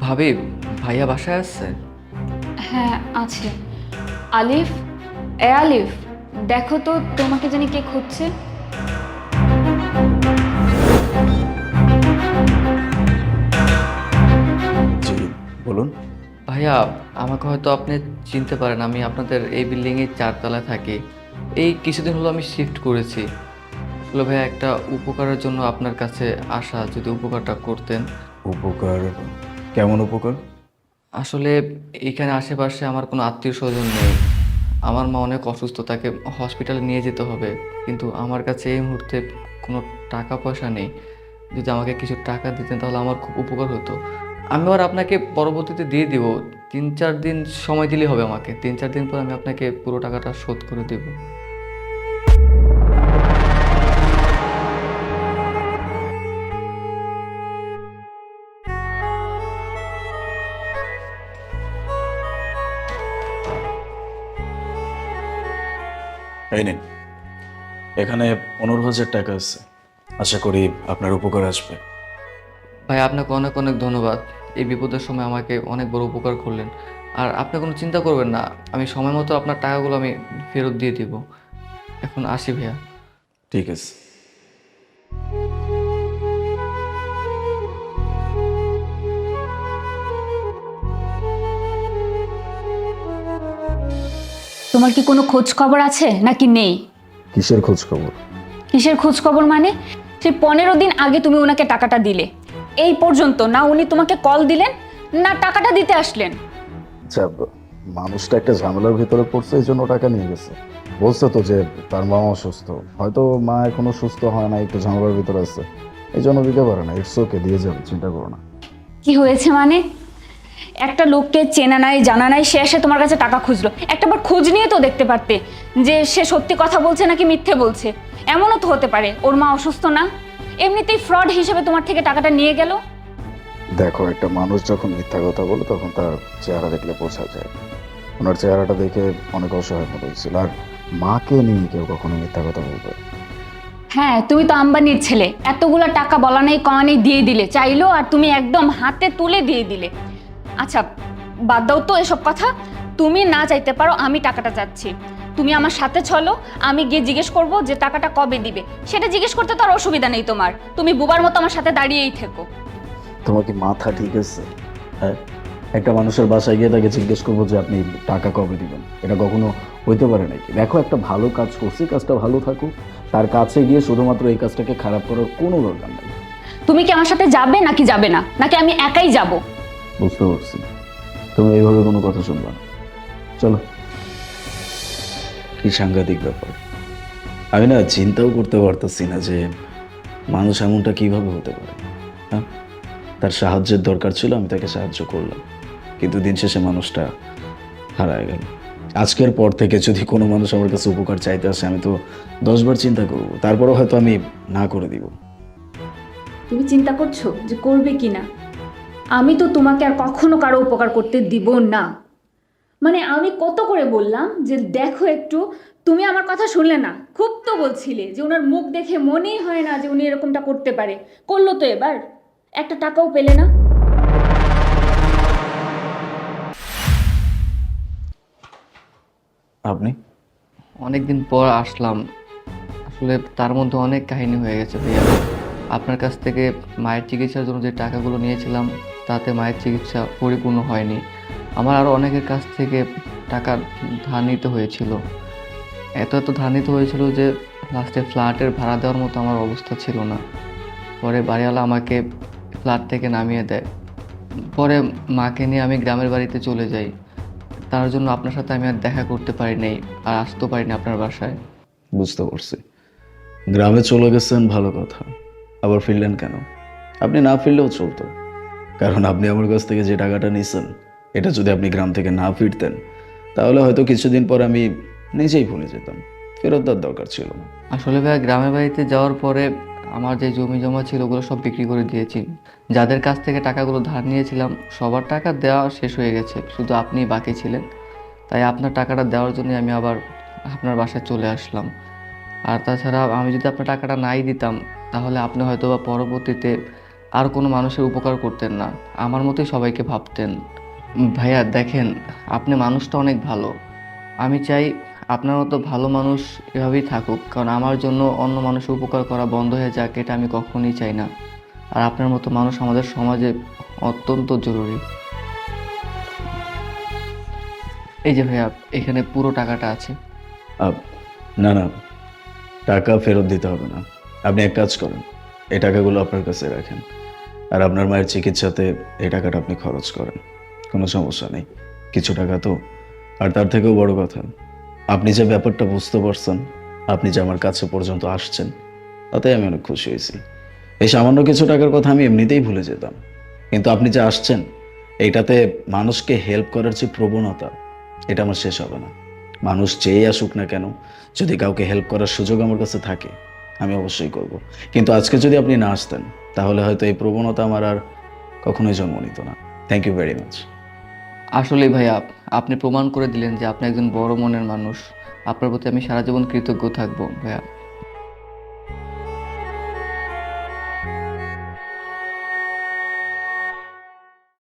ভাবি, ভাইয়া বাসায় আছে? হ্যাঁ আছে। আলিফ, আলিফ, দেখো তো তোমাকে জানি কে খুঁজছে। জি, বলুন। ভাইয়া, আমাকে হয়তো আপনি চিনতে পারেন। আমি আপনাদের এই বিল্ডিংয়ে 4 তলায় থাকি। এই কিছুদিন হলো আমি শিফট করেছি। আসলে ভাইয়া, একটা উপকারের জন্য আপনার কাছে আসা, যদি উপকারটা করতেন। উপকার? কেমন উপকার? আসলে এখানে আশেপাশে আমার কোনো আত্মীয় স্বজন নেই। আমার মা অনেক অসুস্থ, তাকে হসপিটালে নিয়ে যেতে হবে। কিন্তু আমার কাছে এই মুহূর্তে কোনো টাকা পয়সা নেই। যদি আমাকে কিছু টাকা দিতেন তাহলে আমার খুব উপকার হতো। আমি আবার আপনাকে পরবর্তীতে দিয়ে দিব। 3-4 দিন সময় দিলেই হবে আমাকে। 3-4 দিন পর আমি আপনাকে পুরো টাকাটা শোধ করে দেব। এই নিন, এখানে 15,000 টাকা আছে। আশা করি আপনার উপকার আসবে। ভাই, আপনাকে অনেক অনেক ধন্যবাদ। এই বিপদের সময় আমাকে অনেক বড় উপকার করলেন। আর আপনি কোনো চিন্তা করবেন না, আমি সময় মতো আপনার টাকাগুলো আমি ফেরত দিয়ে দিব। এখন আসি ভাইয়া। ঠিক আছে। তোমার কি কোনো খোঁজ খবর আছে নাকি নেই? কিসের খোঁজ খবর? কিসের খোঁজ খবর মানে? সেই 15 দিন আগে তুমি ওনাকে টাকাটা দিলে, এই পর্যন্ত না উনি তোমাকে কল দিলেন না টাকাটা দিতে আসলেন। আচ্ছা, মানুষটা একটা ঝামেলার ভিতরে পড়ছে, এই জন্য টাকা নিয়ে গেছে। বলছে তো যে তার মা অসুস্থ, হয়তো মা এখনো সুস্থ হয় না, একটু ঝামেলার ভিতরে আছে, এই জন্য দিতে পারে না। ইটস ওকে, দিয়ে যাবে, চিন্তা করো না। কি হয়েছে মানে? একটা লোককে চেনা নাই জানা নাই, সে এসে তোমার কাছে টাকা খুঁজলো, একটাবার খোঁজ নিয়ে তো দেখতে পারতে যে সে সত্যি কথা বলছে নাকি মিথ্যে বলছে। এমনও তো হতে পারে ওর মা অসুস্থ না, এমনিতেই ফ্রড হিসেবে তোমার থেকে টাকাটা নিয়ে গেল। দেখো, একটা মানুষ যখন মিথ্যা কথা বলে তখন তার চেহারা দেখলে বোঝা যায়। ওনার চেহারাটা দেখে অনেক অসহায় মনে হয়েছিল। আর মাকে নিয়ে কেউ কখনো মিথ্যা কথা বলবে? হ্যাঁ, তুমি তো আম্বানির ছেলে, এতগুলো টাকা বলা নেই কওয়া নেই দিয়ে দিলে, চাইলো আর তুমি একদম হাতে তুলে দিয়ে দিলে। আচ্ছা, বাদ দাও তো এসব কথা। তুমি না চাইতে পারো, আমি টাকাটা চাচ্ছি। তুমি আমার সাথে চলো, আমি গিয়ে জিজ্ঞেস করব যে টাকাটা কবে দিবে। সেটা জিজ্ঞেস করতে তো আর অসুবিধা নেই তোমার, তুমি বুবার মতো আমার সাথে দাঁড়িয়েই থেকো। তোমার কি মাথা ঠিক আছে? হ্যাঁ, একটা মানুষের বাসায় গিয়ে তাকে জিজ্ঞেস করবো যে আপনি টাকা কবে দিবেন? এটা কখনো হইতে পারে নাকি? দেখো, একটা ভালো কাজ করছি, কাজটা ভালো থাকুক। তার কাছে গিয়ে শুধুমাত্র এই কাজটাকে খারাপ করার কোনো দরকার নেই। তুমি কি আমার সাথে যাবে নাকি যাবে না, নাকি আমি একাই যাব? বুঝতে পারছি, তুমি এইভাবে কোনো কথা শুনবা না। চলো। কি সাংঘাতিক ব্যাপার! আমি না চিন্তাও করতে পারতেছি না যে মানুষ এমনটা কিভাবে হতে পারে। হ্যাঁ, তার সাহায্যের দরকার ছিল, আমি তাকে সাহায্য করলাম, কিন্তু দিন শেষে মানুষটা হারায় গেল। আজকের পর থেকে যদি কোনো মানুষ আমার কাছে উপকার চাইতে আসে, আমি তো 10 বার চিন্তা করব, তারপরেও হয়তো আমি না করে দিব। তুমি চিন্তা করছো যে করবে কিনা? আমি তো তোমাকে আর কখনো কারো উপকার করতে দিব না। মানে আমি কত করে বললাম যে দেখো একটু, তুমি আমার কথা শুনলে না। খুব তো বলছিলে যে ওনার মুখ দেখে মনেই হয় না যে উনি এরকমটা করতে পারে। করলো তো এবার, একটা টাকাও পেলে না। আপনি? অনেকদিন পর আসলাম। আসলে তার মধ্যে অনেক কাহিনী হয়ে গেছে ভাইয়া। আপনার কাছ থেকে মায়ের চিকিৎসার জন্য যে টাকাগুলো নিয়েছিলাম, তাতে মায়ের চিকিৎসা পরিপূর্ণ হয়নি। আমার আরও অনেকের কাছ থেকে টাকা ধার নিতে হয়েছিল। এত এত ধার নিতে হয়েছিল যে লাস্টে ফ্ল্যাটের ভাড়া দেওয়ার মতো আমার অবস্থা ছিল না। পরে বাড়িওয়ালা আমাকে ফ্ল্যাট থেকে নামিয়ে দেয়। পরে মাকে নিয়ে আমি গ্রামের বাড়িতে চলে যাই। তার জন্য আপনার সাথে আমি আর দেখা করতে পারি নাই, আর আসতেও পারিনি আপনার বাসায়। বুঝতে পারছি, গ্রামে চলে গেছেন, ভালো কথা। আবার ফিরলেন কেন? আপনি না ফিরলেও চলতো, কারণ আপনি আমার কাছ থেকে যে টাকাটা নিছেন, এটা যদি আপনি গ্রাম থেকে না ফিরতেন, তাহলে হয়তো কিছুদিন পর আমি নিজেই ভুলে যেতাম। ফেরত দেওয়ার দরকার ছিল না। আসলে ভাইয়া, গ্রামের বাড়িতে যাওয়ার পরে আমার যে জমি জমা ছিল ওগুলো সব বিক্রি করে দিয়েছি। যাদের কাছ থেকে টাকাগুলো ধার নিয়েছিলাম সবার টাকা দেওয়া শেষ হয়ে গেছে, শুধু আপনি বাকি ছিলেন। তাই আপনার টাকাটা দেওয়ার জন্য আমি আবার আপনার বাসায় চলে আসলাম। আর তাছাড়া আমি যদি আপনার টাকাটা নাই দিতাম, তাহলে আপনি হয়তো বা পরবর্তীতে আর কোনো মানুষের উপকার করতেন না, আমার মতোই সবাইকে ভাবতেন। ভাইয়া দেখেন, আপনি মানুষটা অনেক ভালো। আমি চাই আপনার মতো ভালো মানুষ এভাবেই থাকুক, কারণ আমার জন্য অন্য মানুষের উপকার করা বন্ধ হয়ে যাক এটা আমি কখনোই চাই না। আর আপনার মতো মানুষ আমাদের সমাজে অত্যন্ত জরুরি। এই যে ভাইয়া, এখানে পুরো টাকাটা আছে। না না, টাকা ফেরত দিতে হবে না। আপনি এক কাজ করেন, এই টাকাগুলো আপনার কাছে রাখেন, আর আপনার মায়ের চিকিৎসাতে এই টাকাটা আপনি খরচ করেন, কোনো সমস্যা নেই। কিছু টাকা তো। আর তার থেকেও বড় কথা, আপনি যে ব্যাপারটা বুঝতে পারছেন, আপনি যে আমার কাছে পর্যন্ত আসছেন, তাতে আমি অনেক খুশি হয়েছি। এই সামান্য কিছু টাকার কথা আমি এমনিতেই ভুলে যেতাম, কিন্তু আপনি যে আসছেন, এইটাতে মানুষকে হেল্প করার যে প্রবণতা, এটা আমার শেষ হবে না। মানুষ যেই আসুক না কেন, যদি কাউকে হেল্প করার সুযোগ আমার কাছে থাকে, আমি অবশ্যই করব। কিন্তু আজকে যদি আপনি না আসতেন, তাহলে হয়তো এই প্রবণতা আমার আর কখনোই জন্ম নিত না। Thank you very much. আসলে ভাইয়া, আপনি প্রমাণ করে দিলেন যে আপনি একজন বড় মনের মানুষ। আপনার প্রতি আমি সারা জীবন কৃতজ্ঞ থাকবো ভাইয়া।